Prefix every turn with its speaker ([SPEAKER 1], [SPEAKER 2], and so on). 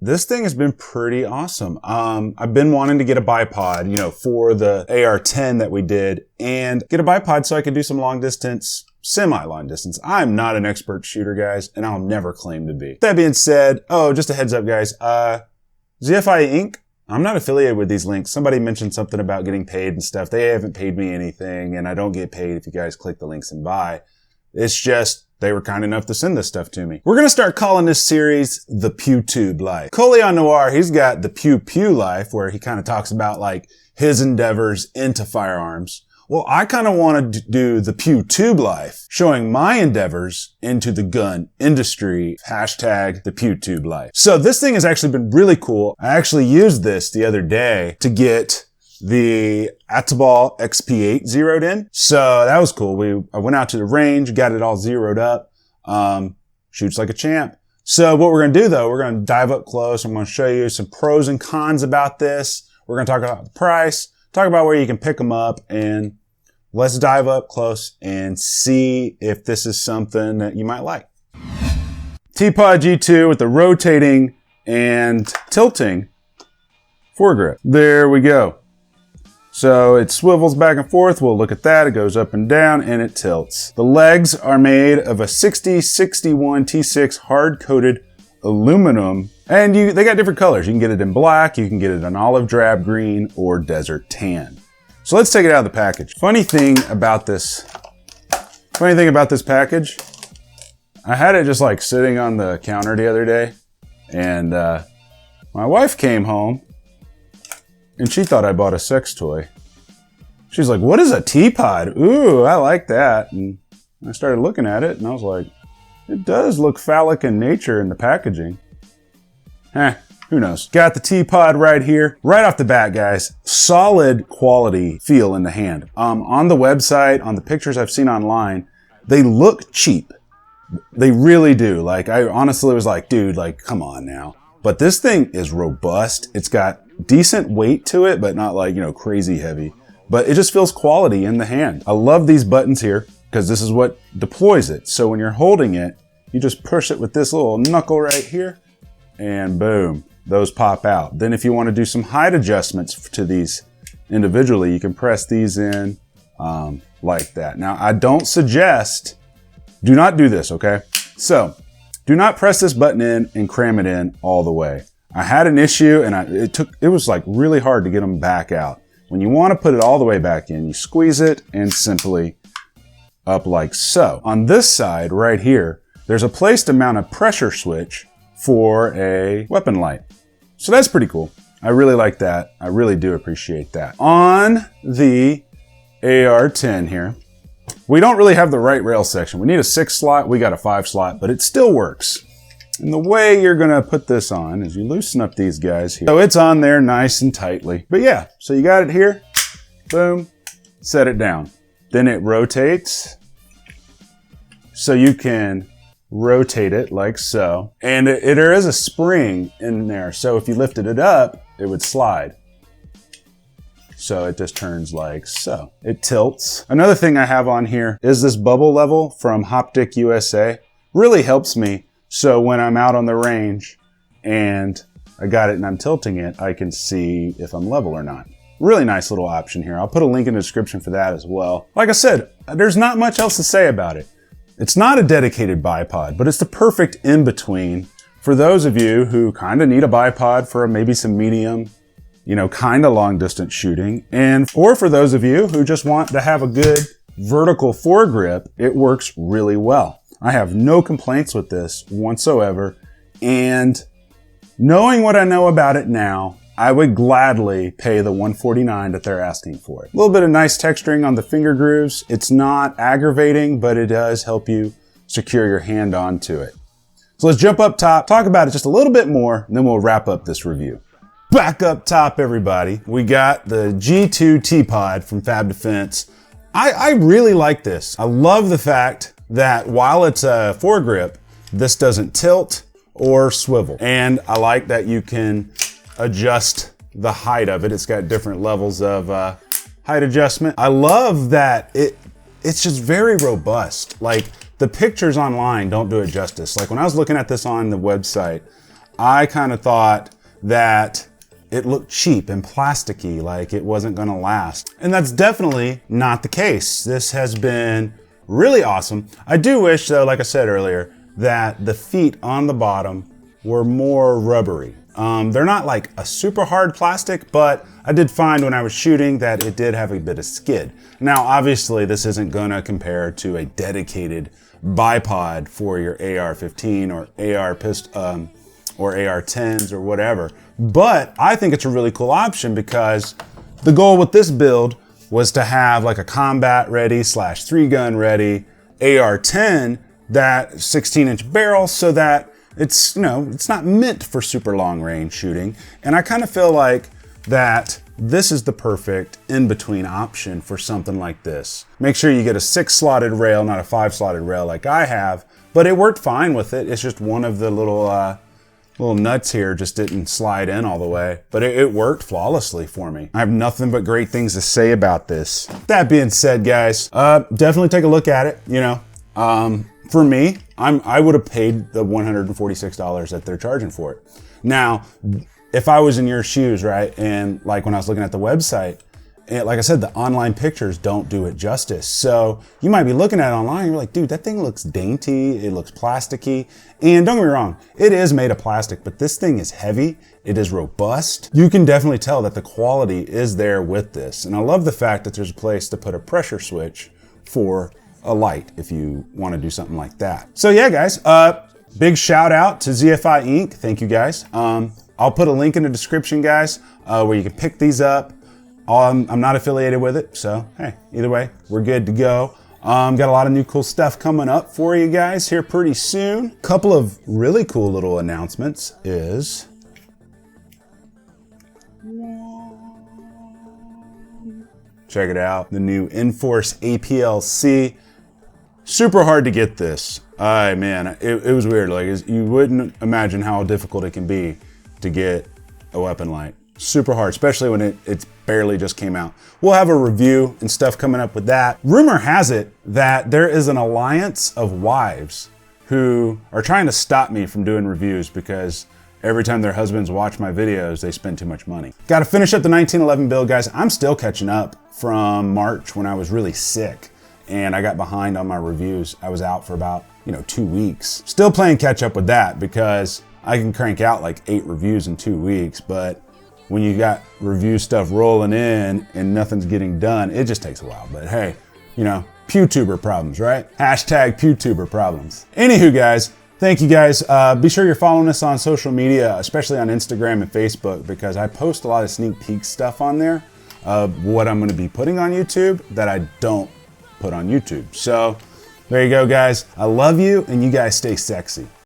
[SPEAKER 1] This thing has been pretty awesome. I've been wanting to get a bipod, you know, for the AR-10 that we did, and get a bipod so I could do some long distance, semi-long distance. I'm not an expert shooter, guys, and I'll never claim to be. That being said, oh, just a heads up, guys. ZFI Inc., I'm not affiliated with these links. Somebody mentioned something about getting paid and stuff. They haven't paid me anything, and I don't get paid if you guys click the links and buy. It's just, they were kind enough to send this stuff to me. We're going to start calling this series the PewTube Life. Coleon Noir, he's got the Pew Pew Life, where he kind of talks about like his endeavors into firearms. Well, I kind of want to do the PewTube Life, showing my endeavors into the gun industry, hashtag the PewTube Life. So this thing has actually been really cool. I actually used this the other day to get the Atibal XP8 zeroed in. So that was cool. I went out to the range, got it all zeroed up, shoots like a champ. So what we're going to do though, we're going to dive up close. I'm going to show you some pros and cons about this. We're going to talk about the price, talk about where you can pick them up, and let's dive up close and see if this is something that you might like. TPOD G2 with the rotating and tilting foregrip. There we go. So it swivels back and forth. We'll look at that. It goes up and down and it tilts. The legs are made of a 6061 T6 hard-coated aluminum. And they got different colors. You can get it in black, you can get it in olive drab green, or desert tan. So let's take it out of the package. Funny thing about this package, I had it just like sitting on the counter the other day, and my wife came home and she thought I bought a sex toy. She's like, "What is a teapot? Ooh, I like that." And I started looking at it and I was like, it does look phallic in nature in the packaging. Who knows? Got the teapot right here. Right off the bat, guys, solid quality feel in the hand. On the website, on the pictures I've seen online, they look cheap. They really do. Like, I honestly was like, dude, like, come on now. But this thing is robust. It's got decent weight to it, but not like, you know, crazy heavy. But it just feels quality in the hand. I love these buttons here because this is what deploys it. So when you're holding it, you just push it with this little knuckle right here, and boom. Those pop out. Then if you want to do some height adjustments to these individually, you can press these in like that. Now, I don't suggest, do not do this, okay? So, do not press this button in and cram it in all the way. I had an issue and it was like really hard to get them back out. When you want to put it all the way back in, you squeeze it and simply up like so. On this side right here, there's a place to mount a pressure switch for a weapon light. So that's pretty cool. I really like that. I really do appreciate that. On the AR-10 here, we don't really have the right rail section. We need a 6 slot, we got a 5 slot, but it still works. And the way you're gonna put this on is you loosen up these guys here. So it's on there nice and tightly. But yeah, so you got it here, boom, set it down. Then it rotates, so you can rotate it like so. And there is a spring in there, so if you lifted it up, it would slide. So it just turns like so. It tilts. Another thing I have on here is this bubble level from Hoptic USA. Really helps me, so when I'm out on the range and I got it and I'm tilting it, I can see if I'm level or not. Really nice little option here. I'll put a link in the description for that as well. Like I said, there's not much else to say about it. It's not a dedicated bipod, but it's the perfect in-between for those of you who kind of need a bipod for maybe some medium, you know, kind of long distance shooting. Or for those of you who just want to have a good vertical foregrip, it works really well. I have no complaints with this whatsoever. And knowing what I know about it now, I would gladly pay the $149 that they're asking for it. A little bit of nice texturing on the finger grooves. It's not aggravating, but it does help you secure your hand onto it. So let's jump up top, talk about it just a little bit more, and then we'll wrap up this review. Back up top, everybody. We got the G2 T-Pod from Fab Defense. I really like this. I love the fact that while it's a foregrip, this doesn't tilt or swivel. And I like that you can adjust the height of it. It's got different levels of height adjustment. I love that it's just very robust. Like, the pictures online don't do it justice. Like, when I was looking at this on the website, I kind of thought that it looked cheap and plasticky, like it wasn't gonna last. And that's definitely not the case. This has been really awesome. I do wish though, like I said earlier, that the feet on the bottom were more rubbery. They're not like a super hard plastic, but I did find when I was shooting that it did have a bit of skid. Now, obviously this isn't gonna compare to a dedicated bipod for your AR-15 or or AR-10s or whatever. But I think it's a really cool option because the goal with this build was to have like a combat ready / 3-gun ready AR-10, that 16-inch barrel, so that it's, you know, it's not meant for super long range shooting. And I kind of feel like that this is the perfect in-between option for something like this. Make sure you get a 6-slotted rail, not a 5-slotted rail like I have, but it worked fine with it. It's just one of the little nuts here just didn't slide in all the way, but it worked flawlessly for me. I have nothing but great things to say about this. That being said, guys, definitely take a look at it. You know, for me, I would have paid the $146 that they're charging for it. Now, if I was in your shoes, right, and like when I was looking at the website, like I said, the online pictures don't do it justice. So you might be looking at it online, and you're like, dude, that thing looks dainty, it looks plasticky. And don't get me wrong, it is made of plastic, but this thing is heavy, it is robust. You can definitely tell that the quality is there with this. And I love the fact that there's a place to put a pressure switch for a light if you want to do something like that. So yeah, guys, big shout out to ZFI Inc. Thank you, guys. I'll put a link in the description, guys, where you can pick these up. I'm not affiliated with it, so hey, either way, we're good to go. Got a lot of new cool stuff coming up for you guys here pretty soon. Couple of really cool little announcements is check it out, the new Enforce APLC. Super hard to get this. Man, it was weird. Like, you wouldn't imagine how difficult it can be to get a weapon light. Super hard, especially when it's barely just came out. We'll have a review and stuff coming up with that. Rumor has it that there is an alliance of wives who are trying to stop me from doing reviews because every time their husbands watch my videos, they spend too much money. Got to finish up the 1911 build, guys. I'm still catching up from March when I was really sick and I got behind on my reviews. I was out for about, 2 weeks. Still playing catch up with that because I can crank out like 8 reviews in 2 weeks, but when you got review stuff rolling in and nothing's getting done, it just takes a while. But hey, PewTuber problems, right? Hashtag PewTuber problems. Anywho, guys, thank you guys. Be sure you're following us on social media, especially on Instagram and Facebook, because I post a lot of sneak peek stuff on there of what I'm gonna be putting on YouTube that I don't put on YouTube. So there you go, guys. I love you, and you guys stay sexy.